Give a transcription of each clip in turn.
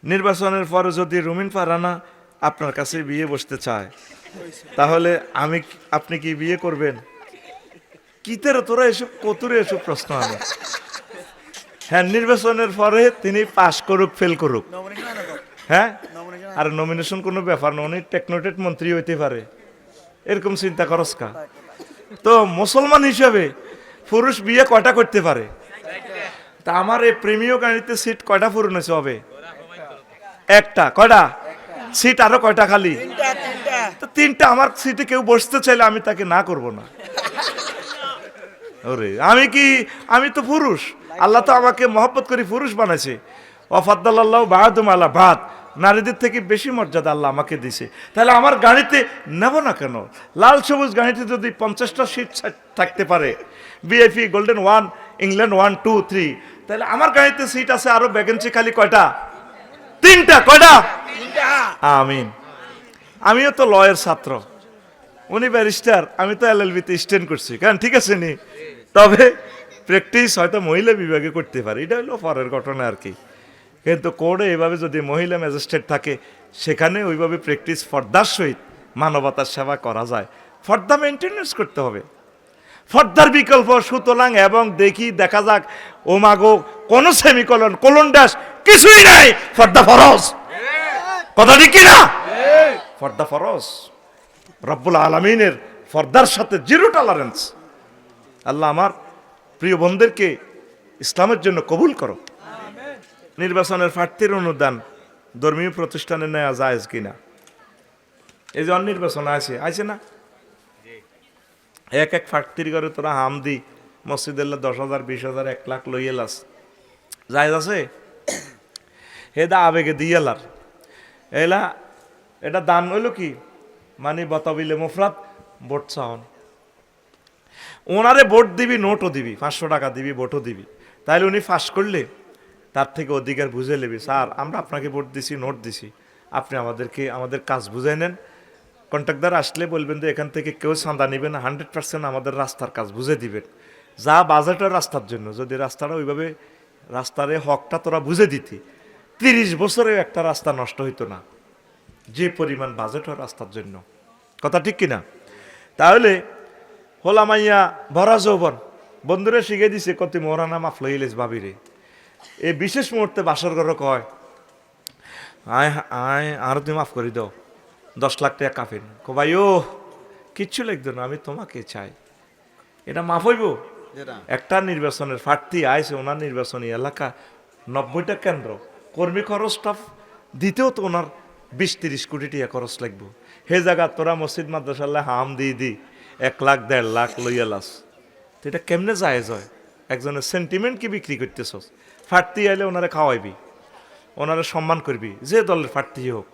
নির্বাচনের পরে যদি রুমিন ফারহানা আপনার কাছে বিয়ে বসতে চায়, তাহলে আপনি কি বিয়ে করবেন? কিতের তোরা এসব কতুরে এসব প্রশ্ন আনে। হ্যাঁ, নির্বাচনের পরে তিনি পাশ করুক ফেল করুক, হ্যাঁ, আর নমিনেশন কোনো ব্যাপার না, উনি টেকনোটেট মন্ত্রী হইতে পারে, এরকম চিন্তা করস কা? তো মুসলমান হিসাবে পুরুষ বিয়ে কয়টা করতে পারে? তা আমার এই প্রেমীয় গাড়িতে সিট কয়টা পূরণ হয়েছে হবে? একটা। কয়টা সিট? আরো কয়টা খালি? তো তিনটা। আমার সিটে কেউ বসতে চাইলে আমি তাকে না করব না। ওরে আমি তো পুরুষ, আল্লাহ তো আমাকে মহব্বত করে পুরুষ বানাইছে। ওয়াফাদ্দাল্লাহু বা'দুম আলা বা'দ, নারীদের থেকে বেশি মর্যাদা আল্লাহ আমাকে দিয়েছে। তাহলে আমার গাড়িতে নেব না কেন? লাল সবুজ গাড়িতে যদি 50টা সিট থাকতে পারে, ভিআইপি, গোল্ডেন 1, ইংল্যান্ড 1, 2, 3, তাহলে আমার গাড়িতে সিট আছে আরো ভ্যাকেন্সি খালি কয়টা? তিনটা। কয়টা? আমিন। আমিও তো লয়ের ছাত্র, উনি ব্যারিস্টার, আমি তো এলএলবিতে স্ট্যান্ড করছি, কারণ ঠিক আছে নি। তবে প্র্যাকটিস হয়তো মহিলা বিভাগে করতে পারে, এটা হলো পরের ঘটনা আর কি। কিন্তু কোর্টে এভাবে যদি মহিলা ম্যাজিস্ট্রেট থাকে, সেখানে ওইভাবে প্র্যাকটিস ফর্দার সহিত মানবতার সেবা করা যায়। ফর্দা মেনটেন্যান্স করতে হবে, ফর্দার বিকল্প। সুতরাং এবং দেখা যাক, ও মাগো কোন সেমিকলন কোলন ড্যাশ কিছুই নাই, ফর্দা ফরজ। কথা ঠিক কিনা? ফর্দা ফরজ। রব্বুল আলামিনের ফর্দার সাথে জিরো টলারেন্স। আল্লাহ আমার প্রিয় বোনদেরকে ইসলামের জন্য কবুল করো। নির্বাচনের প্রার্থীর অনুদান ধর্মীয় প্রতিষ্ঠানে নেওয়া জায়েজ কিনা? এই যে অনির্বাচন আছে না, এক প্রার্থীর ঘরে তোরা হামদি মসজিদুল্লাহ 10,000, 20,000, 1 লাখ লইয়েলাস, জায়েজ আছে? হেদা আবেগে দিয়েলার এলা, এটা দান হইল কি মানে বতাবিলে মুফরাত ভোট চাওন। ওনারে ভোট দিবি, নোটও দিবি, 500 টাকা দিবি, ভোটও দিবি, তাইলে উনি ফাঁস করলে তার থেকে অধিকার বুঝে নেবি। স্যার, আমরা আপনাকে ভোট দিছি, নোট দিছি, আপনি আমাদের কাজ বুঝে নেন। কন্ট্রাক্টর আসলে বলবেন যে এখান থেকে কেউ চাঁদা নেবেন না, 100% আমাদের রাস্তার কাজ বুঝে দিবেন। যা বাজেটের রাস্তার জন্য, যদি রাস্তাটা ওইভাবে রাস্তার হকটা তোরা বুঝে দিতি, 30 বছরে একটা রাস্তা নষ্ট হইতো না, যে পরিমাণ বাজেট হয় রাস্তার জন্য। কথা ঠিক কিনা? তাহলে হোলামাইয়া ভরা যৌবন বন্ধুরা শিখে দিছে, কত মোরানা মাফ লইলেস ভাবিরে। এই বিশেষ মুহূর্তে বাসর ঘর কয়, আয় আর তুমি মাফ করে দাও, 10 লাখ টাকা কাফেন। ভাই ও কিচ্ছু লিখতো না, আমি তোমাকে চাই, এটা মাফ হইব? একটা নির্বাচনের প্রার্থী আইছে, ওনার নির্বাচনী এলাকা 90টা কেন্দ্র, কর্মী খরচটা দিতেও তো ওনার 20-30 কোটি টাকা খরচ লাগবো। হে জায়গা তোরা মসজিদ মাদ্রাসাল্লাহ হাম দি 1 লাখ 1.5 লাখ লইয়ালাস, তো এটা কেমনে জায়েজ হয়? একজনের সেন্টিমেন্ট কি বিক্রি করতেছস? প্রার্থী আইলে ওনারে খাওয়াইবি, ওনারে সম্মান করবি, যে দলের প্রার্থী হোক,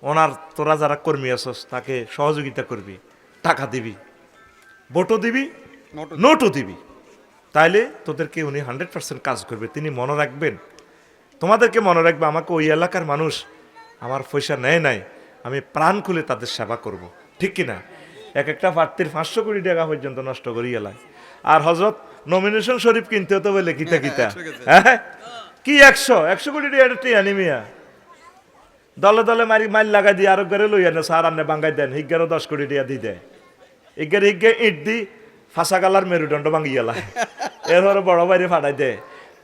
ওনার তোরা যারা কর্মী আছস তাকে সহযোগিতা করবি, টাকা দিবি, ভোটও দিবি, নোটও দিবি, তাইলে তোদেরকে উনি 100% কাজ করবে। তিনি মনে রাখবেন, তোমাদেরকে মনে রাখবে, আমাকে ওই এলাকার মানুষ আমার পয়সা নেয় নাই, আমি প্রাণ খুলে তাদের সেবা করব। ঠিক কিনা? একটা প্রার্থীর 500 কোটি টাকা পর্যন্ত নষ্ট করি এলায়। আর হজরত নমিনেশন শরীফ কিনতে হতো বলে কিতা হ্যাঁ কি 100 কোটি টাকা আনি মিয়া, দলে দলে মাইল লাগাই দিয়ে আরো ঘরে লইয়া না, সার আনে বাঙ্গাই দেন, হিগ্গারও 10 কোটি টাকা দি দেয়, হিগ্গে ইট দি ফাঁসা গালার মেরুদণ্ড ভাঙি গেলায়, এরপরে বড় বাইরে ফাটাই দেয়,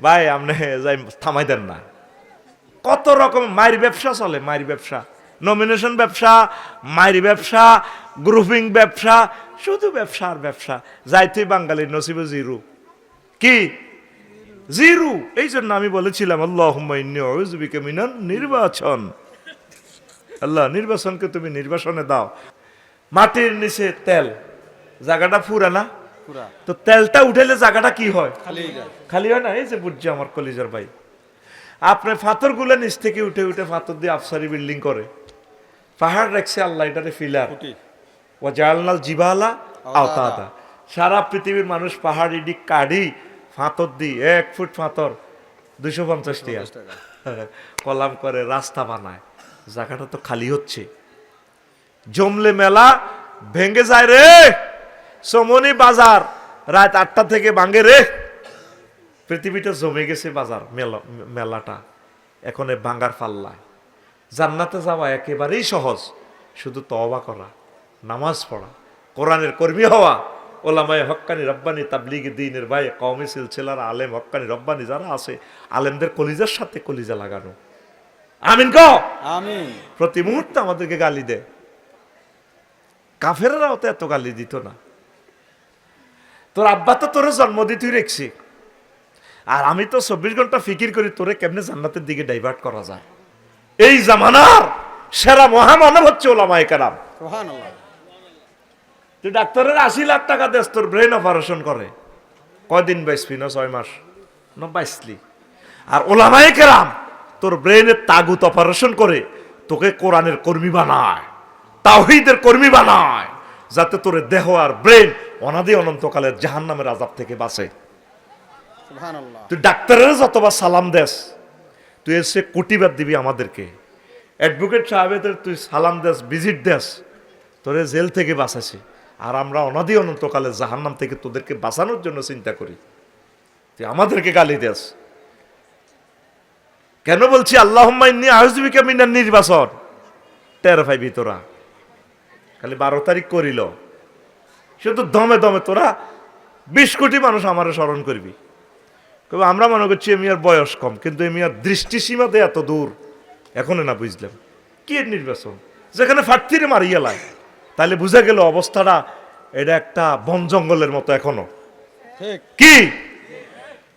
ভাই আপনি যাই থামাই দেন না। কত রকম মায়ের ব্যবসা চলে, মায়ের ব্যবসা, নমিনেশন ব্যবসা, মায়ের ব্যবসা, গ্রুপিং ব্যবসা, শুধু ব্যবসা আর ব্যবসা। যাইতে বাঙালির নসিবে জিরু, কি জিরু। এই জন্য আমি বলেছিলাম আল্লাহুম্মা ইন্নী আউযু বিকা মিনান নির্বাচন। আল্লাহ, নির্বাচনকে তুমি নির্বাচনে দাও। মাটির নিচে তেল, জায়গাটা পুরানা, তো তেলটা উঠেলে জায়গাটা কি হয়? খালি হয় না। এই যে বুঝছে আমার কলিজার ভাই, আপনার পাথর গুলো নিচ থেকে উঠে উঠে পাথর দিয়ে আফসারি বিল্ডিং করে, পাহাড় রাখছে আল্লাহ এটারে ফিলার, ও জালনাল জিবালা আওতাদা। সারা পৃথিবীর মানুষ পাহাড় ইডি কাঢ়ি পাথর দি 1 ফুট পাথর 250 টাকা কলাম করে রাস্তা বানায়, জায়গাটা তো খালি হচ্ছে। জমলে মেলা ভেঙে যায় রে, সমনি বাজার রাত 8টা থেকে ভাঙে রে, পৃথিবীটা জমে গেছে বাজার মেলাটা। এখন এ ভাঙ্গার পাল্লায়। জান্নাতে যাওয়া একেবারেই সহজ, শুধু তওবা করা, নামাজ পড়া, কোরআনের কর্মী হওয়া, ওলামায়ে হক্কানি রব্বানি তাবলিগি দ্বীনের ভাই কওমি সিলসিলার আলেম হক্কানি রব্বানি যারা আছে, আলেমদের কলিজার সাথে কলিজা লাগানো। আমিন কও। আমিন। প্রতি মুহূর্তে আমাদেরকে গালি দেয়, কাফেররাও তো এত গালি দিত না। তোর আব্বা তো তোর জন্ম দিয়ে তুই রেখছি, আর আমি তো 24 ঘন্টা ফিকির করি তোরে কেমনে জান্নাতের দিকে ডাইভার্ট করা যায়। এই জামানার সেরা মহামানব হচ্ছে ওলামায়ে কেরাম। সুবহানাল্লাহ। তুই ডাক্তারের 80 লাখ টাকা দেস, তোর ব্রেন অপারেশন করে, কয়দিন বাঁচবি? না 6 মাস না বাঁচলি। আর ওলামায়ে কেরাম তোর ব্রেনের তাগুত অপারেশন করে তোকে কোরআনের কর্মী বানায়, তাওহীদের কর্মী বানায়, যাতে তোর দেহ আর ব্রেন অনাদি অনন্তকালের জাহান্নামের আযাব থেকে বাঁচে। সুবহানাল্লাহ। তুই ডাক্তারের যতবার সালাম দেস, তুই এসে কোটিবার দিবি আমাদেরকে। অ্যাডভোকেট সাহেবেদের তুই সালাম দেস, ভিজিট দেস, তোরে জেল থেকে বাঁচাছে। আর আমরা অনাদি অনন্তকালের জাহান্নাম থেকে তোদেরকে বাঁচানোর জন্য চিন্তা করি, তুই আমাদেরকে গালি দেস কেন? বলছি আল্লাহুম্মা ইন্নী আউযু বিকা মিনান নির্বাচন। টের পাইবি তোরা, খালি 12 তারিখ করিল, শুধু দমে দমে তোরা 20 কোটি মানুষ আমারে স্মরণ করবি। তবে আমরা মনে করছি এমি আর বয়স কম, কিন্তু এমি আর দৃষ্টিসীমাতে এত দূর, এখনো না বুঝলাম কি এর নির্বাচন, যেখানে ফাটতিরে মারিয়া লাগে। তাহলে বুঝা গেল অবস্থাটা এটা একটা বন জঙ্গলের মতো এখনো। ঠিক। কি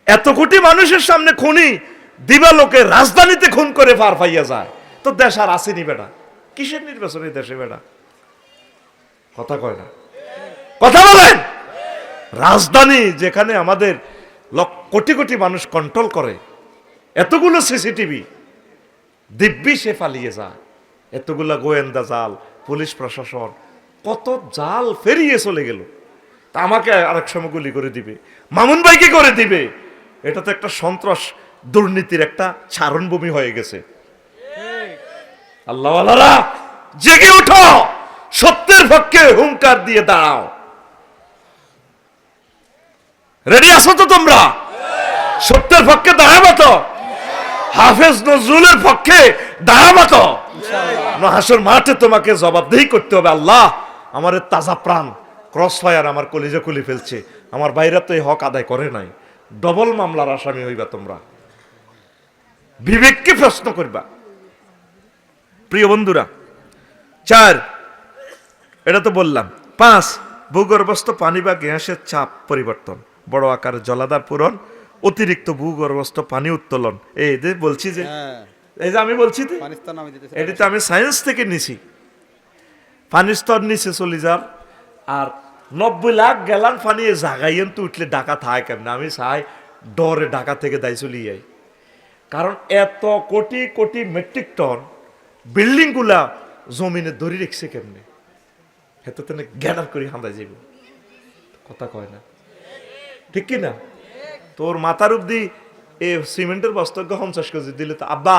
এত কোটি মানুষের সামনে খুনি দিবালোকে রাজধানীতে খুন করে পার পাইয়া যায়, তো দেশ আর আসেনি বেটা। কিসের নির্বাচন এই দেশে বেটা? কথা কয় না, কথা বলেন। রাজধানী যেখানে আমাদের কোটি কোটি মানুষ কন্ট্রোল করে, এতগুলো সিসিটিভি, দিব্যি সে পালিয়ে যায়, এতগুলা গোয়েন্দা জাল, পুলিশ প্রশাসন কত জাল ফেরিয়ে চলে গেল। তা আমাকে আরেক সময় গুলি করে দিবে, মামুন ভাইকে করে দিবে। এটা তো একটা সন্ত্রাস দুর্নীতির একটা চারণভূমি হয়ে গেছে। আল্লাহওয়ালারা জেগে উঠো, সত্যের পক্ষে হুঙ্কার দিয়ে দাঁড়াও। রেডি আছো তো তোমরা? সত্যের পক্ষে দাঁড়াবো তো? হাফেজ নজরুলের পক্ষে দাঁড়াবো তো? হাসর মাঠে তোমাকে জবাবদিহি করতে হবে। আল্লাহ, আমার তাজা প্রাণ ক্রস ফায়ার আমার কলিজা খুলে ফেলছে, আমার বাইরে তো এই হক আদায় করে নাই। ডবল মামলার আসামি হইবা তোমরা, বিবেককে প্রশ্ন করবা। প্রিয় বন্ধুরা, 4 এটা তো বললাম। 5 ভূগর্ভস্থ পানি বা গ্যাসের চাপ পরিবর্তন, বড় আকারে জলাধার পূরণ, অতিরিক্ত ভূগর্ভস্থ পানি উত্তোলন। এই যে বলছি যে, এই যে আমি বলছি এটা তো আমি সায়েন্স থেকে নিছি। পানির স্তর নিচে চলে যার, আর 90 লাখ গ্যালান পানি জাগাইয়েন তো উঠলে ঢাকা থাকে কেমন? আমি চাই ডরে ঢাকা থেকে দায় চলে যাই, কারণ এত crore crore metric ton building গুলা জমিনে ধরে রেখছে কেমনে? হেতো তেনে গ্যাদার করে হাঁদা যাইব। কথা কয় না, ঠিক কি না? তোর মাথার অব্দি এ সিমেন্টের বস্তা 50 কেজি দিলে তো আব্বা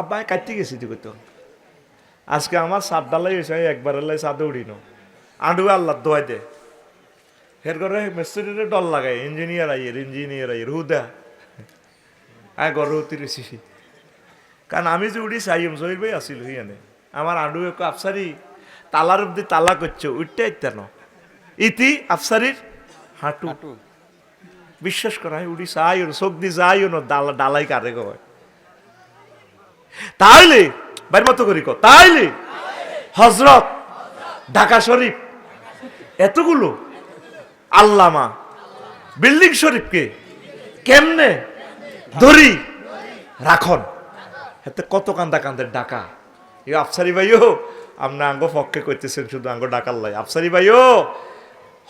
আব্বা কাটতে গেছি তুই তো। আজকে আমার সাত ডালাই হয়েছে, একবার এলাই সাদে উড়ি ন আডু আল্লাহ দোয়াই দে। হের করে মিস্ত্রিরে ডল লাগাই, ইঞ্জিনিয়ার আইয়ের হুদা আয় গর হতে রেছি। কারণ আমি যে উড়ি চাইম জহির ভাই আসিল হিয়ানে, আমার আডু এক আফসারি তালার অব্দি তালা করছে, উঠতে ইত্যান ইতি আফসারির হাঁটু। বিশ্বাস করা হয় উড়ি চাই চোখ দি যাই ডালাই কারে কয়। তাইলে বাইর মতো করি তাইলে হজরত, ঢাকা শরীফ, এতগুলো আল্লামা বিল্ডিং শরীফকে কেমনে ধরি রাখন? এতে কত কান্দা কান্দের ডাকা। এই আফসারি ভাইও আপনি আঙ্গ পক্ষে করতেছেন, শুধু আঙ্গ ডাকার লাই। আফসারি ভাইও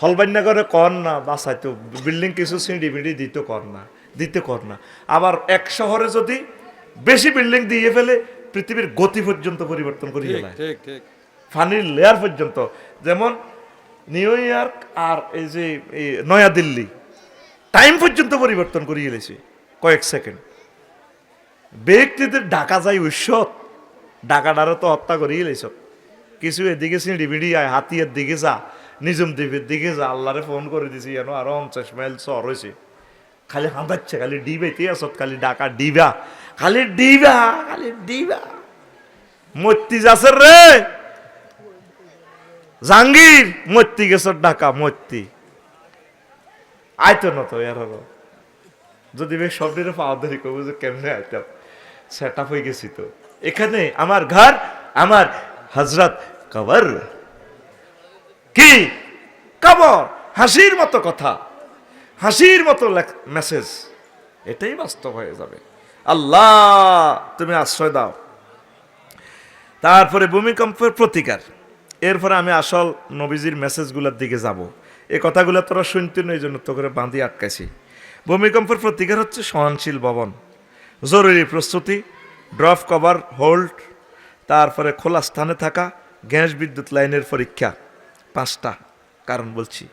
হলবান্না করে কর না, বাসাইতো বিল্ডিং কিছু সিঁড়ি বিড়ি দিতে কর না। আবার এক শহরে যদি বেশি বিল্ডিং দিয়ে ফেলে, পৃথিবীর গতি পর্যন্ত পরিবর্তন করি ফেলায়, ফানির লেয়ার পর্যন্ত। যেমন নিউ ইয়র্ক আর এই যে নয়াদিল্লি, টাইম পর্যন্ত পরিবর্তন করিয়ে এলেছে কয়েক সেকেন্ড। ব্যক্তিদের ঢাকা যায় উৎসব, ঢাকাটারও তো হত্যা করিয়ে এলেছ। কিছু এদিকে সিঁড়ি বিড়ি আয়, হাতিয়ার দিকে যা, নিজম দ্বীপের দিকে যা, আল্লাহরে ফোন করে দিছি যেন আরো 50 মাইল শহর হয়েছে। খালি হাঁদাচ্ছে, খালি ডিবাইতে আসত, খালি ঢাকা ডিবা। খালি ডিবা খালি ডিবা মূর্তি যাচ্ছে রে জাহাঙ্গীর মূর্তি গেছ ঢাকা মূর্তি আইতো না তো এর যদি বেশ শব্দের পাওয়া ধরি কবু যে কেমনে আইতাম সেট আপ হয়ে গেছি তো এখানে আমার ঘর আমার হজরত কবর কি কবর হাসির মতো কথা হাসির মতো মেসেজ এটাই বাস্তব হয়ে যাবে আল্লাহ তুমি আশ্রয় দাও তারপরে ভূমিকম্পের প্রতিকার এরপরে আমি আসল নবীজির মেসেজগুলোর দিকে যাব এই কথাগুলো তোরা শুনতে নয় এই জন্য তো করে বাঁধি আটকাইছি ভূমিকম্পের প্রতিকার হচ্ছে সহনশীল ভবন জরুরি প্রস্তুতি ড্রপ কভার হোল্ড তারপরে খোলা স্থানে থাকা গ্যাস বিদ্যুৎ লাইনের পরীক্ষা 5টা কারণ বলছি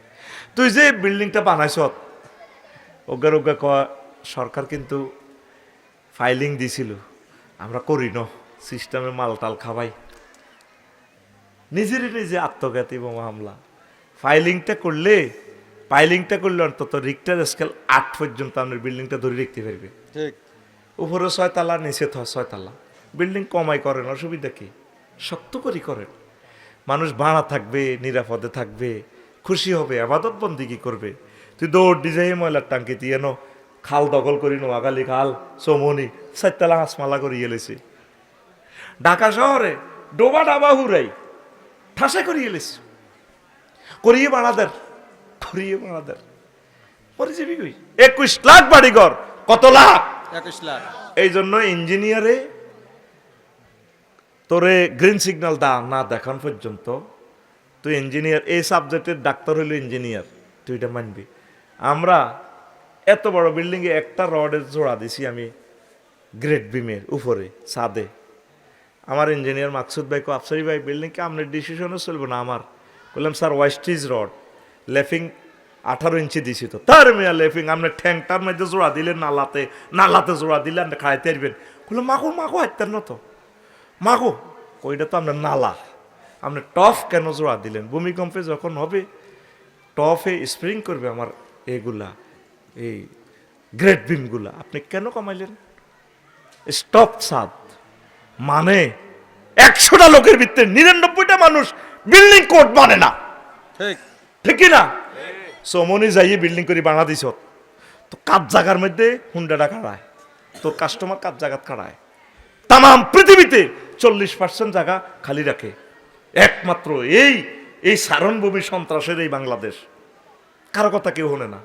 তুই যে বিল্ডিংটা বানাইছ অজ্ঞার অজ্ঞা কয়া সরকার কিন্তু ফাইলিং দিছিল আমরা করি ন সিস্টেমে মালটাল খাবাই নিজেরই নিজে আত্মঘাতী বোমা হামলা ফাইলিংটা করলে অন্তত রিক্টার স্কেল 8 পর্যন্ত আপনার বিল্ডিংটা ধরে রাখতে পারবে ঠিক উপরে 6 তলা নিচে 6 তলা বিল্ডিং কমাই করেন অসুবিধা কি শক্ত করি করেন মানুষ ভাড়া থাকবে নিরাপদে থাকবে খুশি হবে আবাদত বন্দিগি করবে তুই দৌড় ডিজাই ময়লার টাঙ্কি দিয়ে নো খাল দখল করি নোয়াখালী খাল চৌমনি 4 তলা হাঁসমালা করিয়ে লেছি ঢাকা শহরে ডোবা ডাবা হুরাই ঠাসা করিয়ে লেছি করিয়ে বাড়াদের পরিজীবী কই 21 লাখ বাড়িঘর কত লাখ 21 লাখ এই জন্য ইঞ্জিনিয়ারে তোরে গ্রিন সিগন্যাল না দেখান পর্যন্ত তুই ইঞ্জিনিয়ার এই সাবজেক্টের ডাক্তার হইল ইঞ্জিনিয়ার তুই এটা মানবি আমরা এত বড় বিল্ডিং এ একটা রডের জোড়া দিছি আমি গ্রেট বিমের উপরে ছাদে আমার ইঞ্জিনিয়ার মাকসুদ ভাই কো আফসারি ভাই বিল্ডিং কে আপনার ডিসিশনও চলবে না আমার বললাম স্যার ওয়েস্টিজ রড লেফিং 18 ইঞ্চি দিছি তো তার মেয়া লেফিং আপনার ঠ্যাংটার মধ্যে জোড়া দিলেন নালাতে জোড়া দিলেন খাইতে আসবেন বললাম মাগো হাইতেন না তো মাগো ওইটা তো আপনার নালা আপনি টফ কেন জোড়া দিলেন ভূমিকম্পে যখন হবে টফে স্প্রিং করবে আমার এগুলা এই গ্রেট বিমগুলা আপনি কেন কমাইলেন স্টপ সাদ মানে 100টা লোকের ভিতরে 99টা মানুষ বিল্ডিং কোড মানে না ঠিক ঠিক না সমনি যাইয়ে বিল্ডিং করে বানা দিছ তো কাজ জায়গার মধ্যে হুন্ডাটা খাড়ায় তোর কাস্টমার কাজ জায়গা খাড়ায় তাম পৃথিবীতে 40% জায়গা খালি রাখে একমাত্র এই সারণভূমি সন্ত্রাসের এই বাংলাদেশ কারো কথা কেউ হলে না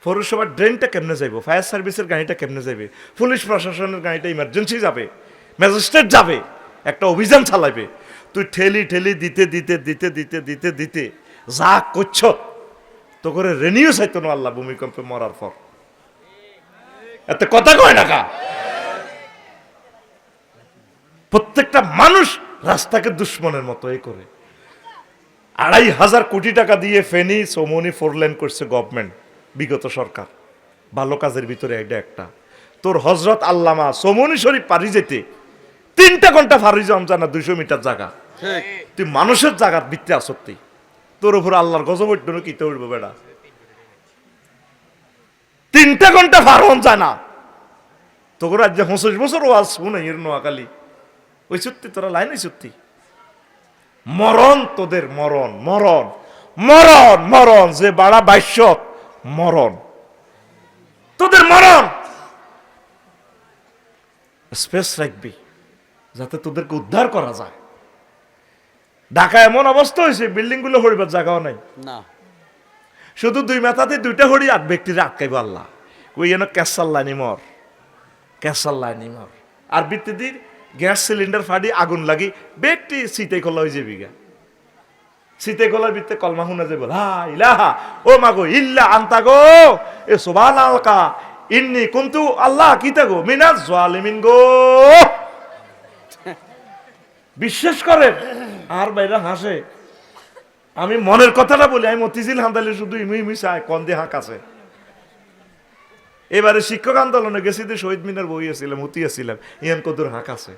পৌরসভার ড্রেনটা কেমনে যাইব ফায়ার সার্ভিসের গাড়িটা কেমনে যাবে পুলিশ প্রশাসনের গাড়িটা ইমার্জেন্সি যাবে ম্যাজিস্ট্রেট যাবে একটা অভিযান চালাবে তুই ঠেলি দিতে যা করছ তো করে রেনিও চাইতো না আল্লাহ ভূমিকম্পে মরার পর এত কথা কয় না কা প্রত্যেকটা মানুষ রাস্তাকে দুশ্মনের মতো এই করে 2,500 কোটি টাকা দিয়ে ফেনী চৌমনি 4 লেন করছে গভর্নমেন্ট বিগত সরকার ভালো কাজের ভিতরে এটা একটা তোর হজরত আল্লামা চৌমনি শরীফ পারি যেতে 3 ঘন্টা ফারি জানা 200 মিটার জায়গা ঠিক তুই মানুষের জায়গার ভিত্তি আসতি তোর উপর আল্লাহর গজব উঠবে না কিতে উঠবো বেড়া 3 ঘন্টা ফারন যায় না তোর রাজ্যে 25 বছর ওয়াজ শুনে নোয়াখালী ওই সত্যি তোরা লাইন ওই সত্যি মরণ তোদের মরণ যে বাড়া 22 মরণ তোদের মরণ স্পেস রাখবি যাতে তোদেরকে উদ্ধার করা যায় ঢাকা এমন অবস্থা হয়েছে বিল্ডিং গুলো হরিবার জায়গাও নাই না শুধু 2 মাথাতে 2টা হরি 8 ব্যক্তির আটকাইব আল্লাহ ওই যেন ক্যাসাল্লানি মর আর ভিত্তিদির গ্যাস সিলিন্ডার ফাড়ি আগুন লাগি ব্যক্তি শীতে খোলা হয়ে যাবি গা শীতে খোলার ভিত্তে কলমা শুনা যাবো ইলাহা ও মাগো ইল্লা আন্তা গো এ সুবহানাল্লাহ ইন্নি কুনতু আল্লাহ কিতা গো মিনাজ জালিমিন গো বিশ্বাস করেন আর বাইরা হাসে আমি মনের কথাটা বলি আমি মতিঝিল হান্দালে শুধু ইমি চাই কন্দে হাঁক আছে এবারে শিক্ষক আন্দোলনে গেছি তো শহীদ মিনার বই আসছিলাম হুতি আসছিলাম ইয়ান কদুর হাঁক আছে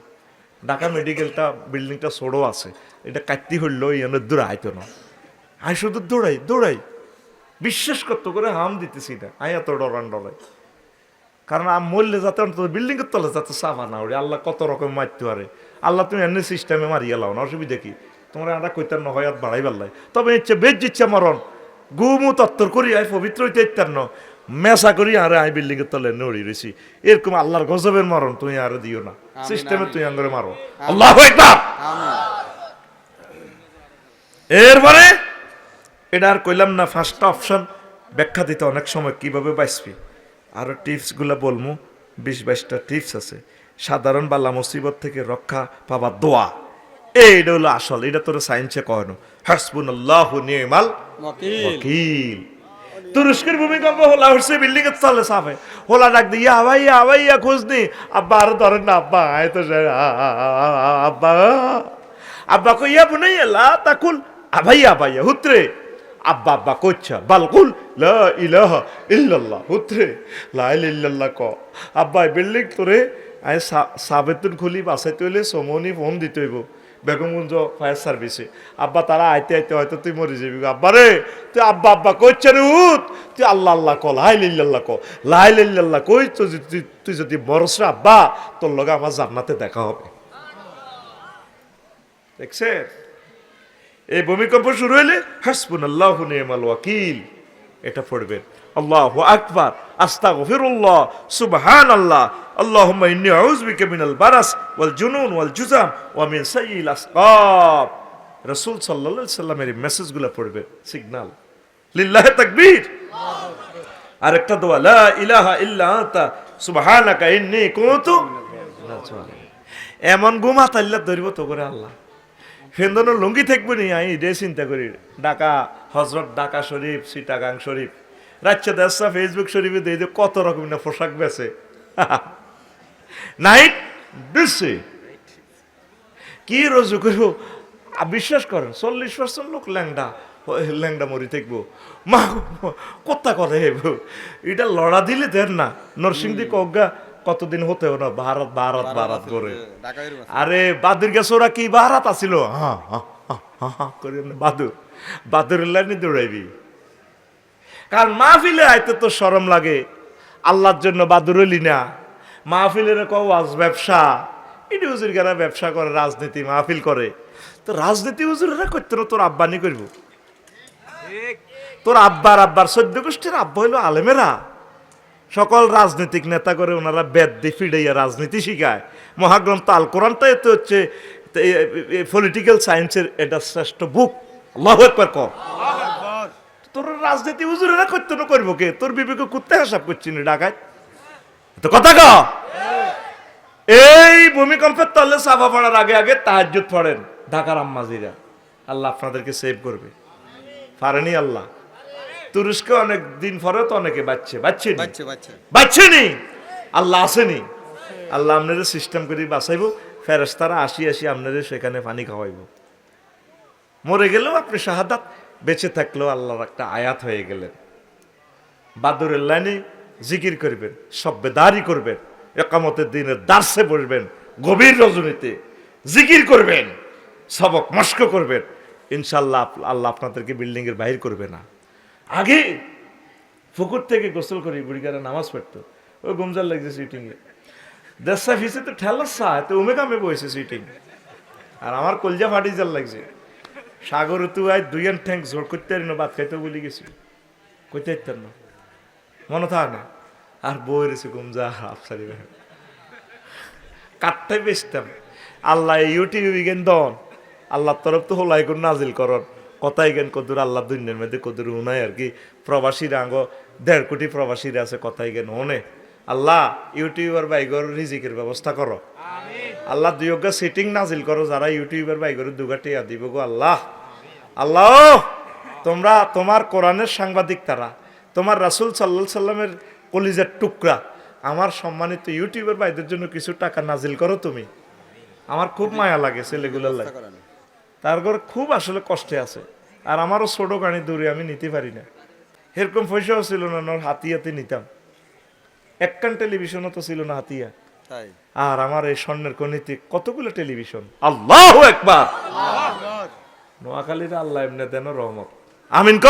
ঢাকা মেডিকেলটা বিল্ডিংটা ছোড়ো আছে এটা কাটতি হইল ইয়ানের দূরে আইতো না আই শুধু দৌড়াই বিশ্বাস করতো করে হাম দিতেছি না আই এত ডরাই কারণ মরলে যাতে অন্তত বিল্ডিং এর তলে যাতে সাফা না ওরে আল্লাহ কত রকম মারতে পারে। আল্লাহ তুমি এমনি সিস্টেমে মারিয়ে লাও না, অসুবিধা কি? তোমরা আমরা কইতার ন হয় বাড়াই পারলাই, তবে ইচ্ছে বেজ ইচ্ছা মরণ গুমু তত্তর করি আয় পবিত্র হইতে ইত্যার ন মেসা করি আরে আই বিল্ডিং এর তলে নড়ি রয়েছি, এরকম আল্লাহর গজবের মরণ তুমি আর দিও না, সিস্টেমে তুই আঙ্গরে মারো। আল্লাহু আকবার। এরপরে এটা আর কইলাম না, ফার্স্ট অপশন ব্যাখ্যা দিতে অনেক সময় কিভাবে বাঁচবি, আরো টিপস গুলা বলমু, 20-22টা টিপস আছে। সাধারণ বালা মুসিবত থেকে রক্ষা পাবার দোয়া, এইটা হলো আসল, এটা তোর সায়েন্সে কয়নো হাসবুনাল্লাহু নি'মাল ওয়াকিল। তুরস্কের ভূমিকম্প হলা হচ্ছে বিল্ডিং এর তলে সাফে হোলা ডাক দিয়ে আবাইয়া আবাইয়া খোঁজ নি, আব্বা আরো ধরেন না, আব্বা আয় তো আব্বা আব্বা কইয়া বুনাই লা তাকুল আবাইয়া আবাইয়া হুত্রে আব্বা আব্বা কইছা বালকুল লা ইলাহা ইল্লাল্লাহ হুত্রে লা ইলাহা ইল্লাল্লাহ ক। আব্বা বিল্ডিং তোরে আয় সাবেতুন খুলি বাসাইতে হইলে সমনি ফোন দিতে হইব বেগমগঞ্জ ফায়ার সার্ভিসে। আব্বা তারা আইতে আইতে হয়তো তুই মরে যাবি, আব্বা রে তুই আব্বা আব্বা কইছে রে উঠ, তুই আল্লাহ আল্লাহ ক, লা ইলাহা ইল্লাল্লাহ ক, লা ইলাহা ইল্লাল্লাহ কই তো তুই যদি মরস রে আব্বা তোর লগে আমার জান্নাতে দেখা হবে। দেখছে এই ভূমিকম্প শুরু হইলে হাসবুনাল্লাহু নি'মাল ওয়াকিল এটা পড়বেন। আল্লাহু আকবার, আস্তাগফিরুল্লাহ, সুবহানাল্লাহ, আল্লাহুম্মা ইন্নী আউযু বিকা মিনাল বারাস ওয়াল জুনুন ওয়াল জুযাম ওয়া মিন সাইয়িল আসকাব। রাসূল সাল্লাল্লাহু আলাইহি সাল্লামের এই মেসেজগুলো পড়বেন, সিগন্যাল। লিল্লাহি তাকবীর। আরেকটা দোয়া, লা ইলাহা ইল্লা আনতা সুবহানাকা ইন্নী কুনতু মিনাজ জালিমিন। এমন গুমা তাল্লা ধরিব তো করে আল্লাহ ফেন্দন লুঙ্গি থাকবো নি, আমি এটাই চিন্তা করি। ঢাকা হজরত, ঢাকা শরীফ, চিটাগাং শরীফ, রাজ্য দেশা ফেসবুক শরীফে দিয়ে যে কত রকম না পোশাক বেছে নাইট বেছে কি রজু করব। বিশ্বাস করেন 40% লোক ল্যাংডা মরি থাকবো, মা কোথা করে এটা লড়া দিলে দেন না। নরসিংদী কজ্ঞা কতদিন হতেও না ভারত ভারত ভারত করে, আরে বাদুর গেছে ওরা কি ভারত আসিল করে বাদুরের লাইনে দৌড়াইবি। কারণ মাহফিলে আইতে তো শরম লাগে, আল্লাহর জন্য বাদুর হইলি না। মাহফিলের ওয়াজ ব্যবসা, এটি হুজুর যারা ব্যবসা করে, রাজনীতি মাহফিল করে, তো রাজনীতি হুজুরেরা করতে না, তোর আব্বানি করব। তোর আব্বার 14 গোষ্ঠীর আব্বা হইলো আলেমেরা, সকল রাজনৈতিক নেতা করে ওনারা বেদ দিয়ে ফিডাইয়া রাজনীতি শিখায়। মহাগ্রন্থ আল কোরআনটা এতে হচ্ছে পলিটিক্যাল সায়েন্সের এটা শ্রেষ্ঠ বুক। আল্লাহু আকবার কর। তোর রাজনীতি হুজুরেরা করতে না করবো কে? তোর বিবেকে কুত্তে হিসাব করছি না ডাকায় তো কথা ক। এই ভূমিকম্পের তলে সাফা পড়ার আগে আগে তাহাজ্জুদ পড়েন ঢাকার আম্মাজিরা, আল্লাহ আপনাদেরকে সেভ করবে। পারেনি আল্লাহ। তুরস্কে অনেক দিন পরে তো অনেকে বাচ্চেনি, আল্লাহ আসেনি। আল্লাহ আপনাদের সিস্টেম করে বাঁচাইব, ফেরেশতারা আসি আপনাদের সেখানে পানি খাওয়াইব। মরে গেলেও আপনি শাহাদাত, বেঁচে থাকলেও আল্লাহর একটা আয়াত হয়ে গেলেন। বাদুরের লাইনে জিকির করবেন, সব্বেদারি করবেন, একামতের দিনের দার্সে বসবেন, গভীর রজনীতে জিকির করবেন, সবক মস্ক করবেন। ইনশাল্লাহ আল্লাহ আপনাদেরকে বিল্ডিং এর বাহির করবে না। আগে পুকুর থেকে গোসল করি, বুড়িকারা নামাজ পড়তো, ওই গুমজার লাগছে সিটিং এ, দেশা ফিসে তো ঠেলার তো উমে কামে বসে সিটিং, আর আমার কলজা ফাটি জাল লাগছে। সাগর তু আয় 2 ঠ্যাং জোর করতে পারি না, ভাত খাইতে বলে গেছি, কইতে পারতাম না, মনে থাক না। আর বই রয়েছে গুমজা আফসারি কাঠটাই বেচতাম। আল্লাহ ইউটিউব জ্ঞান দন, আল্লাহর তরফ তো হোলাই করে নাজিল করন, কথাই জ্ঞান কদুর আল্লাহ দুনিয়ার মধ্যে কদুর উনাই আর কি। প্রবাসীরা আঙ্গ 1.5 কোটি প্রবাসীরা আছে, কথাই জ্ঞান হনে। আল্লাহ ইউটিউবার বাইগর রিজিকের ব্যবস্থা করো, আল্লাহ 2 সিটিং নাজিল করো, যারা ইউটিউবার বাইগর 2 টিয়া দিব গো আল্লাহ। আল্লাহ তোমরা তোমার কোরআনের সাংবাদিক, তারা তোমার রাসূল সাল্লাল্লাহু আলাইহি সাল্লামের কলিজার টুকরা, আমার সম্মানিত ইউটিউবার ভাইদের জন্য কিছু টাকা নাজিল করো তুমি। আমার খুব মায়া লাগে ছেলেগুলোর লাগে, তার ঘর খুব আসলে কষ্টে আছে, আর আমারও ছোট গাড়ি দূরে আমি নিতে পারি না, এরকম পয়সাও ছিল না, হাতিয়াতে নিতাম। একখান টেলিভিশনও তো ছিল না হাতিয়া, আর আমার এই স্বর্ণের কনিতে কতগুলো টেলিভিশন। আল্লাহু আকবার। নোয়াখালীর আল্লাহ এমনি দেন রহমত, আমিন ক।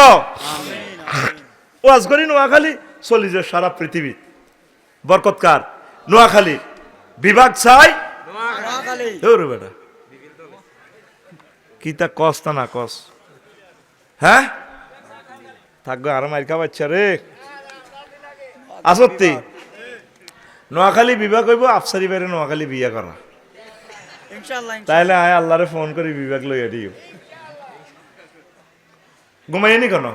ওয়াজ করি নোয়াখালী চলি যায় সারা পৃথিবী, বরকতকার নোয়াখালী বিভাগ চাই ধরো বেটা কি তা কস তা না কস হ্যাঁ থাকবে আর মাইর খাওয়াচ্ছা রে আসত্তি নোয়াখালী বিভাগ হইব আফসারি বাইরে নোয়াখালী বিয়া করা তাইলে আয় আল্লাহরে ফোন করি বিভাগ লইয়া দিও ঘুমাইনি কেন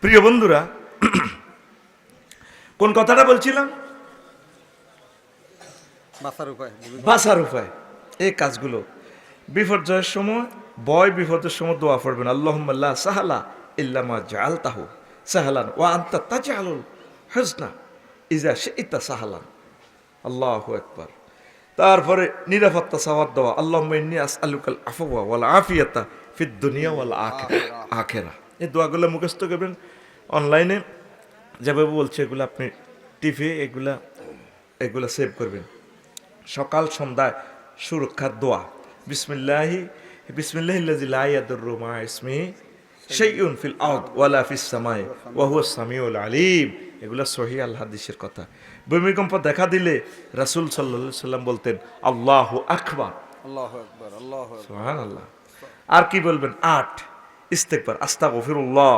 প্রিয় বন্ধুরা কোন কথাটা বলছিলাম বাঁচার উপায় এই কাজগুলো বিপর্যয়ের সময় ভয় বিপদের সময় দোয়া পড়বেন আল্লাহুম্মা লা সাহালা ইল্লা মা জাআলতাহু সাহালান ওয়া আনতা তাজআলুল হুজনা ইযা শি'তা সাহালান আল্লাহু আকবার তারপরে নিরাপত্তা চাওয়ার দোয়া আল্লাহুম্মা ইন্নী আসআলুকাল আফওয়া ওয়াল আফিয়াতা ফিদ দুনিয়া ওয়াল আখিরাহ এই দোয়াগুলো মুখস্থ করবেন অনলাইনে যেভাবে বলছে এগুলো আপনি টিভি এগুলা সেভ করবেন সকাল সন্ধ্যায় সুরক্ষার দোয়া বিসমিল্লাহিল্লাযী লা ইয়াদুররু মা ইসমিহি শাইউন ফিল আরদ ওয়ালা ফিস সামাই ওয়া হুয়াস সামিউল আলিম এগুলা সহিহ আল হাদিসের কথা ভূমিকম্প দেখা দিলে রাসূল সাল্লাল্লাহু আলাইহি সাল্লাম বলতেন আল্লাহু আকবার আল্লাহু আকবার আল্লাহু আকবার সুবহানাল্লাহ আর কি বলবেন 8 ইস্তিগফার আস্তাগফিরুল্লাহ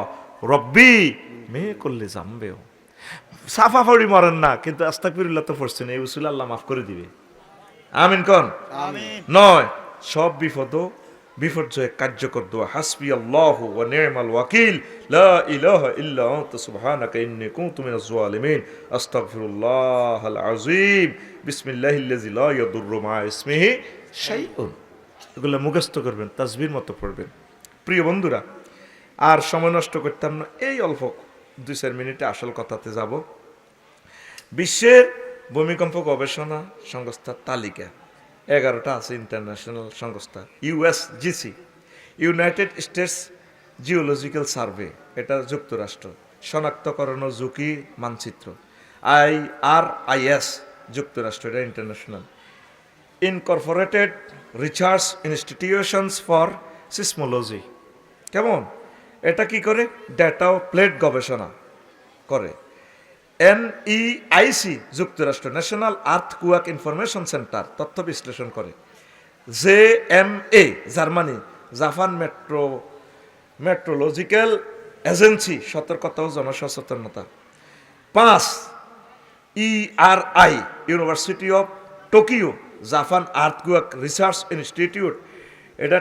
রব্বি মে কুল্লি জামবেও সাফা ফড়ি মরেন না কিন্তু আস্তাগফিরুল্লাহ তো পড়ছেন এই উসুল আল্লাহ মাফ করে দিবে আমিন কোন আমিন নয় সব বিপর্যয়ে কার্যকর দোয়া হাসবি আল্লাহু ওয়া নি'মাল ওয়াকিল লা ইলাহা ইল্লা আনতা সুবহানাকা ইন্নী কুনতু মিনাজ জালিমিন আস্তাগফিরুল্লাহাল আযীম বিসমিল্লাহিল্লাযী লা ইয়াদুররু মা ইসমিহি শাইউন এগুলো মুখস্থ করবেন তাসবির মতো পড়বেন প্রিয় বন্ধুরা আর সময় নষ্ট করতাম না এই অল্প 2-4 মিনিটে আসল কথাতে যাব বিশ্বের ভূমিকম্প গবেষণা সংস্থার তালিকা 11টা আছে ইন্টারন্যাশনাল সংস্থা ইউএসজিসি ইউনাইটেড স্টেটস জিওলজিক্যাল সার্ভে এটা যুক্তরাষ্ট্র শনাক্তকরণ ও ঝুঁকি মানচিত্র IRIS যুক্তরাষ্ট্র এটা international Incorporated research institutions for seismology কেমন এটা কি করে ডেটা ও প্লেট গবেষণা করে NEIC যুক্তরাষ্ট্র ন্যাশনাল আর্থকুয়াক ইনফরমেশন সেন্টার তথ্য বিশ্লেষণ করে JMA Germany Japan meteorological agency সতর্কতা ও জনসচেতনতা 5 ERI university of Tokyo Japan earthquake research institute এটা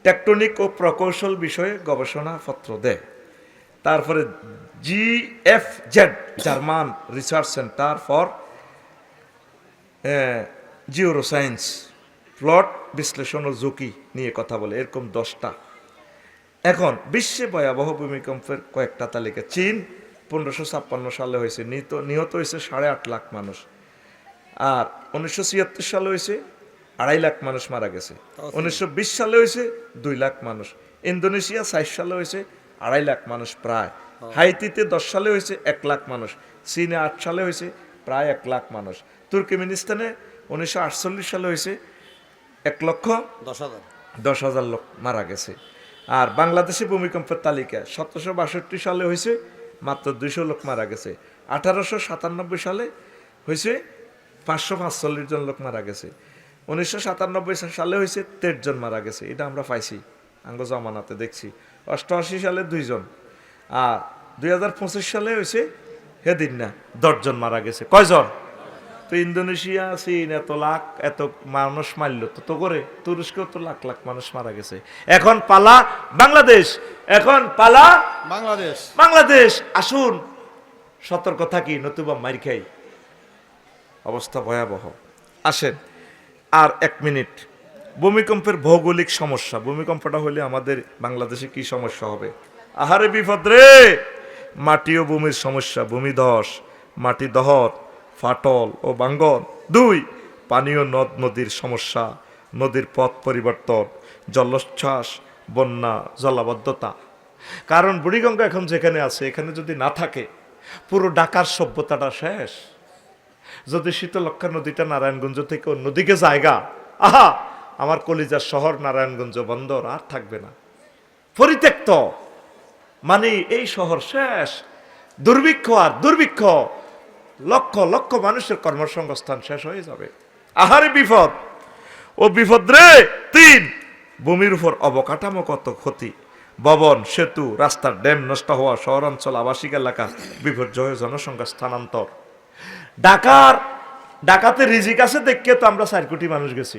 টেকটনিক ও প্রকৌশল বিষয়ে গবেষণাপত্র দেয় তারপরে GFZ German research centre for geoscience প্লট বিশ্লেষণ ও ঝুঁকি নিয়ে কথা বলে এরকম 10টা এখন বিশ্বে ভয়াবহ ভূমিকম্পের কয়েকটা তালিকা চীন 1556 সালে হয়েছে নিহত হয়েছে 8.5 লাখ মানুষ আর 1976 সালে হয়েছে 2.5 লাখ মানুষ মারা গেছে 1920 সালে হয়েছে 2 লাখ মানুষ ইন্দোনেশিয়া 60 সালে হয়েছে 2.5 লাখ মানুষ প্রায় হাইতিতে 10 সালে হয়েছে 1 লাখ মানুষ চীনে 8 সালে হয়েছে প্রায় 1 লাখ মানুষ তুর্কমেনিস্তানে 1948 সালে হয়েছে 1,10,000 লোক মারা গেছে আর বাংলাদেশে ভূমিকম্পের তালিকা 1762 সালে হয়েছে মাত্র 200 লোক মারা গেছে 1897 সালে হয়েছে 545 জন লোক মারা গেছে 1997 সালে হয়েছে 13 জন মারা গেছে এটা আমরা পাইছি আঙ্গ জমানাতে দেখছি 88 সালে 2 জন আর 2025 সালে হয়েছে হেদিন না 10 জন মারা গেছে কয়জন তো ইন্দোনেশিয়া চীন এত মানুষ মারলো তো করে তুরস্কেও তো লাখ লাখ মানুষ মারা গেছে এখন পালা বাংলাদেশ আসুন সতর্ক থাকি নতুবা মার খাই অবস্থা ভয়াবহ আসেন আর 1 মিনিট ভূমিকম্পের ভৌগোলিক সমস্যা ভূমিকম্পটা হলে আমাদের বাংলাদেশে কি সমস্যা হবে আহারে বিপদ রে মাটি ও ভূমির সমস্যা ভূমিধস মাটি দহন ফাটল ও ভাঙ্গন 2 পানীয় নদ নদীর সমস্যা নদীর পথ পরিবর্তন জলোচ্ছ্বাস বন্যা জলাবদ্ধতা কারণ বুড়িগঙ্গা এখন যেখানে আছে এখানে যদি না থাকে পুরো ঢাকার সভ্যতাটা শেষ যদি শীতলক্ষা নদীটা নারায়ণগঞ্জ থেকে অন্যদিকে জায়গা আহা আমার কলিজার শহর নারায়ণগঞ্জ বন্দর আর থাকবে না পরিত্যক্ত মানে এই শহর শেষ দুর্ভিক্ষ লক্ষ লক্ষ মানুষের কর্মসংস্থান শেষ হয়ে যাবে। আহারে বিপদ, ও বিপদ রে। 3, ভূমির উপর অবকাঠামোগত ক্ষতি, ভবন, সেতু, রাস্তার ড্যাম নষ্ট হওয়া, শহরাঞ্চল, আবাসিক এলাকা বিপর্যয়, জনসংখ্যা স্থানান্তর। ঢাকাতে রিজিক আছে দেখে তো আমরা 4 কোটি মানুষ গেছি।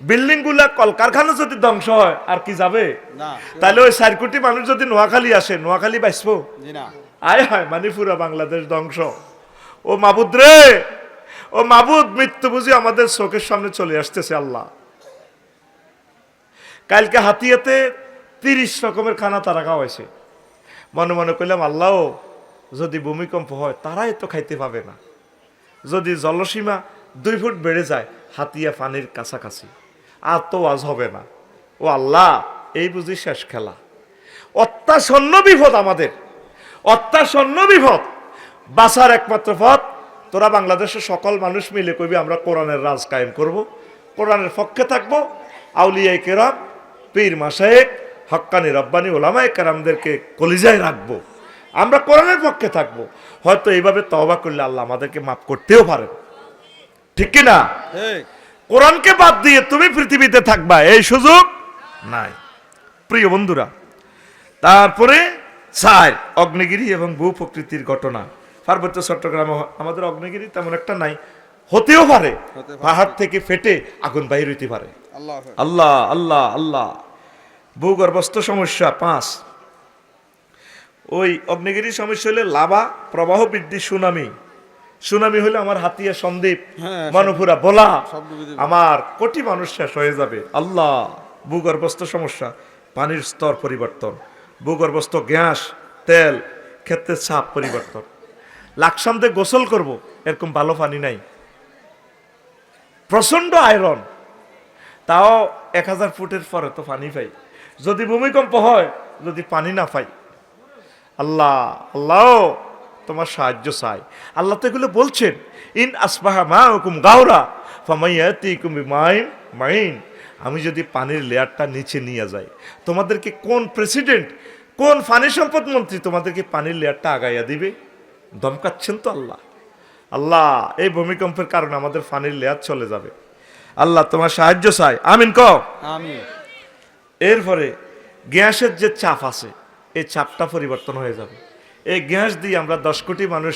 বিল্ডিং গুলা, কলকারখানা যদি ধ্বংস হয় আর কি যাবে? না। তাহলে ওই 4 কোটি মানুষ যদি নোয়াখালী আসে, নোয়াখালী বাঁচবো? জি না। আয় হায়, মানে পুরা বাংলাদেশ ধ্বংস। ও মাবুদ রে, ও মাবুদ, মৃত্যু বুঝি আমাদের চোখের সামনে চলে আসতেছে। আল্লাহ, কালকে হাতিয়াতে 30 রকমের খানা তারা খাওয়াইছে। মনে মনে করলাম, আল্লাহ, যদি ভূমিকম্প হয় তারাই তো খাইতে পাবে না। যদি জলসীমা 2 ফুট বেড়ে যায়, হাতিয়া পানির কাছাকাছি, আর তো আজ হবে না। ও আল্লাহ, এই বুঝি শেষ খেলা। অত্যাসন্ন বিপদ আমাদের, অত্যাসন্ন বিপদ। বাঁচার একমাত্র পথ, তোরা বাংলাদেশের সকল মানুষ মিলে কইবি আমরা কোরআনের রাজ কায়েম করব, কোরআনের পক্ষে থাকবো। আউলিয়ায়ে কেরাম, পীর মাশায়েখ, হক্কানি রব্বানি ওলামায়ে কেরামদেরকে কলিজায় রাখবো, আমরা কোরআনের পক্ষে থাকবো। হয়তো এইভাবে তওবা করলে আল্লাহ আমাদেরকে মাফ করতেও পারেন, ঠিক কি না? ঠিক। কোরআনকে বাদ দিয়ে তুমি পৃথিবীতে থাকবা, এই সুযোগ নাই। প্রিয় বন্ধুরা, তারপরে 4, অগ্নিগিরি এবং ভূ প্রকৃতির ঘটনা। পার্বত্য চট্টগ্রামে আমাদের অগ্নিগিরি তেমন একটা নাই, হতেও পারে, পাহাড় থেকে ফেটে আগুন বাইর হইতে পারে। আল্লাহ আল্লাহ আল্লাহ আল্লাহ। ভূগর্ভস্থ সমস্যা 5, ওই অগ্নিগিরি সমস্যা হলে লাভা প্রবাহ বৃদ্ধি, সুনামি। সুনামি হলে আমার হাতিয়া, সন্দ্বীপ, হ্যাঁ, মনুপুরা, ভোলা, সব ডুবে যাবে। আমার কোটি মানুষ শেষ হয়ে যাবে। আল্লাহ। ভূগর্ভস্থ সমস্যা, পানির স্তর পরিবর্তন, ভূগর্ভস্থ গ্যাস, তেল, ক্ষেত্রের চাপ পরিবর্তন। লাকসামতে গোসল করব, এরকম ভালো পানি নাই, প্রচন্ড আয়রন, তাও 1000 ফুটের পরে তো পানি পাই। যদি ভূমিকম্প হয়, যদি পানি না পাই, আল্লাহ আল্লাহ, তোমার সাহায্য চাই। আল্লাহ তো এগুলো বলছেন, ইন আসবাহা মাউকুম গাওরা ফামাইয়াতিকুম বিমাইন মাইন। আমি যদি পানির লেয়ারটা নিচে নিয়ে যাই, তোমাদেরকে কোন প্রেসিডেন্ট, কোন পানি সম্পদ মন্ত্রী তোমাদেরকে পানির লেয়ারটা আগাইয়া দিবে? দমকাচ্ছেন তো আল্লাহ। আল্লাহ, এই ভূমিকম্পের কারণে আমাদের পানির লেয়ার চলে যাবে। আল্লাহ, তোমার সাহায্য চাই, আমিন কও। আমিন। এরপরে গ্যাসের যে চাপ আছে, এই চাপটা পরিবর্তন হয়ে যাবে। এই গ্যাস দিয়ে আমরা 10 কোটি মানুষ,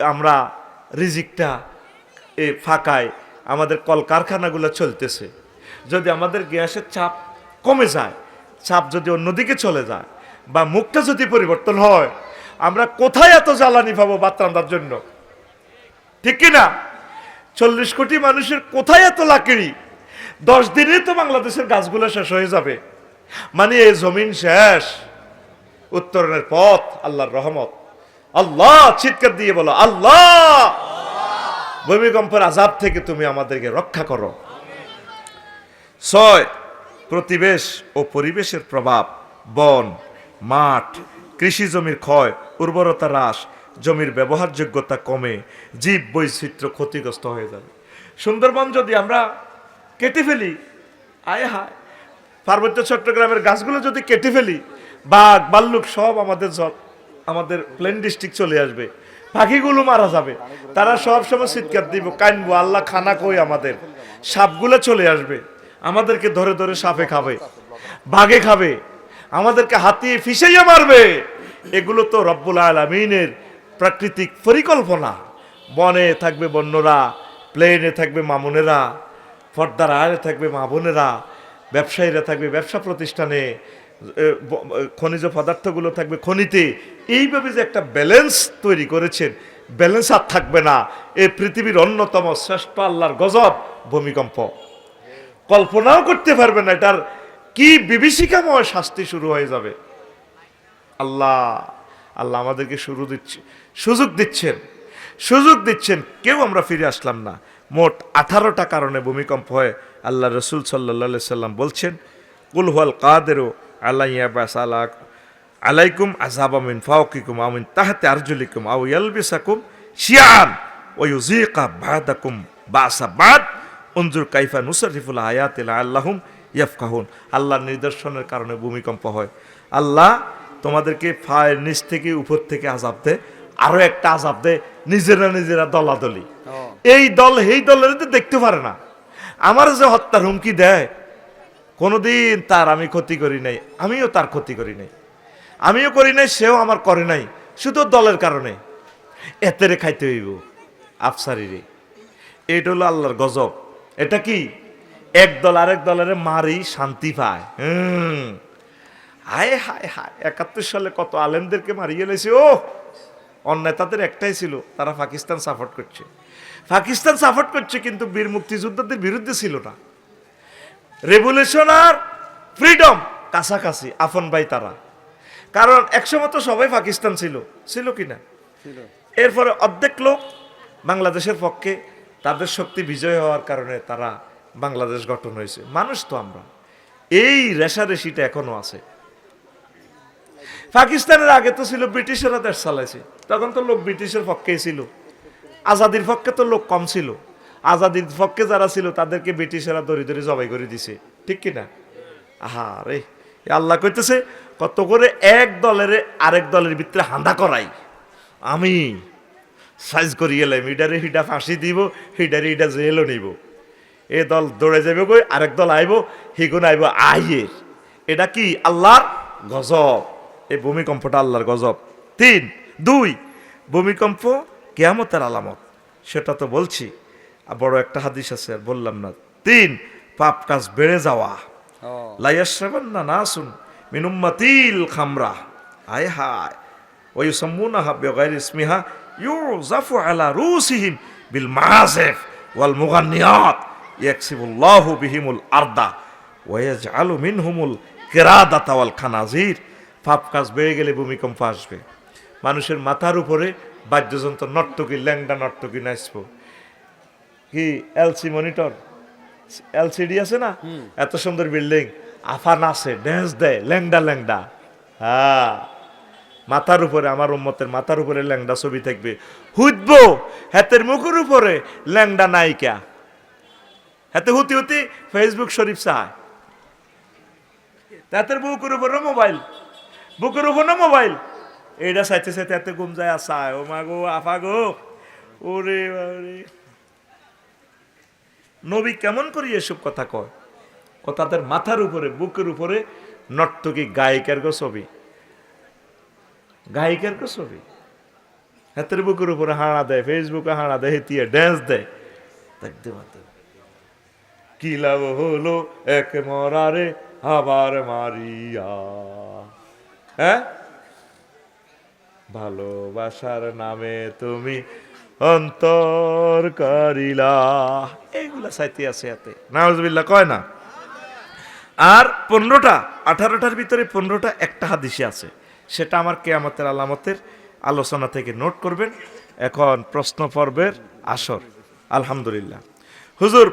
আমরা রিজিকটা এই ফাঁকায় আমাদের কলকারখানাগুলো চলতেছে। যদি আমাদের গ্যাসের চাপ কমে যায়, চাপ যদি অন্যদিকে চলে যায়, বা মুখটা যদি পরিবর্তন হয়, আমরা কোথায় এত জ্বালানি পাবো ভাত রান্নার জন্য? ঠিক কিনা? 40 কোটি মানুষের কোথায় এত লাকড়ি? 10 দিনে তো বাংলাদেশের গাছগুলো শেষ হয়ে যাবে। মানে এই জমিন শেষ, উত্তরণের পথ আল্লাহর রহমত। আল্লাহ, চিৎকার দিয়ে বলো, আল্লাহ, ভূমিকম্পের আযাব থেকে তুমি আমাদেরকে রক্ষা করো। 6, প্রতিবেশ ও পরিবেশের প্রভাব, বন, মাঠ, কৃষি জমির ক্ষয়, উর্বরতা হ্রাস, জমির ব্যবহারযোগ্যতা কমে, জীব বৈচিত্র্য ক্ষতিগ্রস্ত হয়ে যাবে। সুন্দরবন যদি আমরা কেটে ফেলি, আয় হায়, পার্বত্য চট্টগ্রামের গাছগুলো যদি কেটে ফেলি, বাঘ ভাল্লুক সব আমাদের প্লেন ডিস্ট্রিক্ট চলে আসবে, পাখিগুলো মারা যাবে, তারা সব সময় চিৎকার দিব, কানবো, আল্লাহ খানা কই আমাদের। সাপগুলো চলে আসবে, আমাদেরকে ধরে ধরে সাপে খাবে, বাঘে খাবে, আমাদেরকে হাতিয়ে ফিসাইয়া মারবে। এগুলো তো রব্বুল আলামিনের প্রাকৃতিক পরিকল্পনা। বনে থাকবে বন্যরা, প্লেনে থাকবে মামুনেরা, পর্দার আড়ে থাকবে মা বোনেরা, ব্যবসায়ীরা থাকবে ব্যবসা প্রতিষ্ঠানে, খনিজ পদার্থগুলো থাকবে খনিতে। এইভাবে যে একটা ব্যালেন্স তৈরি করেছেন, ব্যালেন্স আর থাকবে না। এই পৃথিবীর অন্যতম শ্রেষ্ঠ আল্লাহর গজব ভূমিকম্প, কল্পনাও করতে পারবে না এটার কি বিভীষিকাময় শাস্তি শুরু হয়ে যাবে। আল্লাহ আল্লাহ আমাদেরকে সুযোগ দিচ্ছেন, কেউ আমরা ফিরে আসলাম না। মোট 18টা কারণে ভূমিকম্প হয়। আল্লাহ রসুল সাল্লাল্লাহু সাল্লাম বলছেন, কুল হুয়াল কাদেরু আলাইয়া বাসালাক আলাইকুম আযাবা মিন ফাওকিকুম আও মিন তাহতি আরজুলিকুম আও ইয়ালবিসাকুম শিয়ান ওয়া ইউযীকা বাদাকুম বাসা বাদ উনজুর কাইফা নুসারিফুল আয়াতি লাআল্লাহুম ইয়াফকাহুন। আল্লাহর নিদর্শনের কারণে ভূমিকম্প হয়। আল্লাহ তোমাদেরকে ফায়ের নিচ থেকে উপর থেকে আযাব দেয়, আরো একটা আজাব দেয়, নিজেরা নিজেরা দলাদলি। ও এই দল এই দলের তো দেখতে পারে না। আমার যে হত্যার হুমকি দেয়, কোনোদিন তার আমি ক্ষতি করি নাই, আমিও তার ক্ষতি করি নাই, আমিও করি নাই, সেও আমার করে নাই, শুধু দলের কারণে এতেরে খাইতে হইব আফসারি রে। এটা হলো আল্লাহর গজব। এটা কি? এক দল আরেক দলের মারি শান্তি পায়। হায় হায় হায়, 71 সালে কত আলেমদেরকে মারিয়ে গেলেছে। ও অন্যায় তাদের একটাই ছিল, তারা পাকিস্তান সাপোর্ট করছে। পাকিস্তান সাপোর্ট করছে কিন্তু বীর মুক্তিযোদ্ধাদের বিরুদ্ধে ছিল না। রেভলিউশন আর ফ্রিডম কাছাকাছি, আপন ভাই তারা। কারণ একসময় তো সবাই পাকিস্তান ছিল, ছিল কিনা? ছিল। এরপরে অর্ধেক লোক বাংলাদেশের পক্ষে, তাদের শক্তি বিজয় হওয়ার কারণে তারা বাংলাদেশ গঠন হয়েছে। মানুষ তো আমরা, এই রেশারেশিটা এখনো আছে। পাকিস্তানের আগে তো ছিল ব্রিটিশেরা দেশ চালাইছে, তখন তো লোক ব্রিটিশের পক্ষেই ছিল। আজাদির পক্ষে তো লোক কম ছিল, আজাদির পক্ষে যারা ছিল তাদেরকে ব্রিটিশেরা দড়ি দড়ি জবাই করে দিছে, ঠিক কিনা? আহা রে, আল্লাহ কইতেছে কত করে এক দলের আরেক দলের ভিতরে হান্দা করাই, আমি সাইজ করি এলাম, হিডারে হিডা ফাঁসি দিব, হিডারে হিডা জেলও নিব। এ দল দৌড়ে যাবে কই, আরেক দল আইব, হিগুন আইব আইয়ের। এটা কি? আল্লাহর গজব। এই ভূমিকম্পটা আল্লাহর গজব। 3, 2 ভূমিকম্প কিয়ামতের আলামত, সেটা তো বলছি। আর বড় একটা হাদিস আছে, আর বললাম না। 3 পাপ কাজ বেড়ে যাওয়া। ও লাইয়াশরাবান্না নাসুন মিন উম্মাতিল খামরা, আয় হায়, ওয়া ইউসাম্মুনাহা বিগাইরি ইসমিহা ইউযাফু আলা রুসিহিম বিল মাযাফ ওয়াল মুগান্নিয়াত ইয়াকসিবুল্লাহু বিহিমুল আরদা ওয়া ইয়াজআলু মিনহুমুল কিরাদাতা ওয়াল খানাজির। পাপ কাজ বেড়ে গেলে ভূমিকম্প আসবে। মানুষের মাথার উপরে বাদ্যযন্ত্র, নর্তকী, ল্যাংডা নর্তকী নাচবো। কি এলসি মনিটর, এলসিডি আছে না, এত সুন্দর বিল্ডিং, আফা নাচে, ড্যান্স দেয়, ল্যাংডা ল্যাংডা। হ্যাঁ, মাথার উপরে, আমার উম্মতের মাথার উপরে ল্যাংডা ছবি থাকবে। হুতবো হাতের মুখের উপরে ল্যাংডা নায়িকা, হাতে হুতি হুতি ফেসবুক শরীফ চায়, হাতের বুকের উপরে মোবাইল, বুকের উপরে মোবাইল, এইটা চাইতে চাইতে এত ঘুম যায় আসায়। ও মা গো, আফা গো, ওরে ওরে। নবী কেমন করি এসব কথা কয়? ও তাদের মাথার উপরে, বুকের উপরে নর্তকী গায়িকার গো ছবি, গায়িকার গো ছবি, হাতের বুকের উপরে হাঁড়া দেয়, ফেসবুকে হাঁড়া দেয়, হেতিয়ে ড্যান্স দেয়। দেখতে পাতে কি লাভ হলো এক মরারে আবার মারিয়া, হ্যাঁ, ভালোবাসার নামে তুমি অন্তর করিলা, এইগুলা চাইতে আছে এতে, নাউজুবিল্লাহ কয় না। আর 15টা 18টার ভিতরে 15টা একটা হাদিসে আছে, সেটা আমার কিয়ামতের আলামতের আলোচনা থেকে নোট করবেন। এখন প্রশ্ন পর্বের আসর। আলহামদুলিল্লাহ হুজুর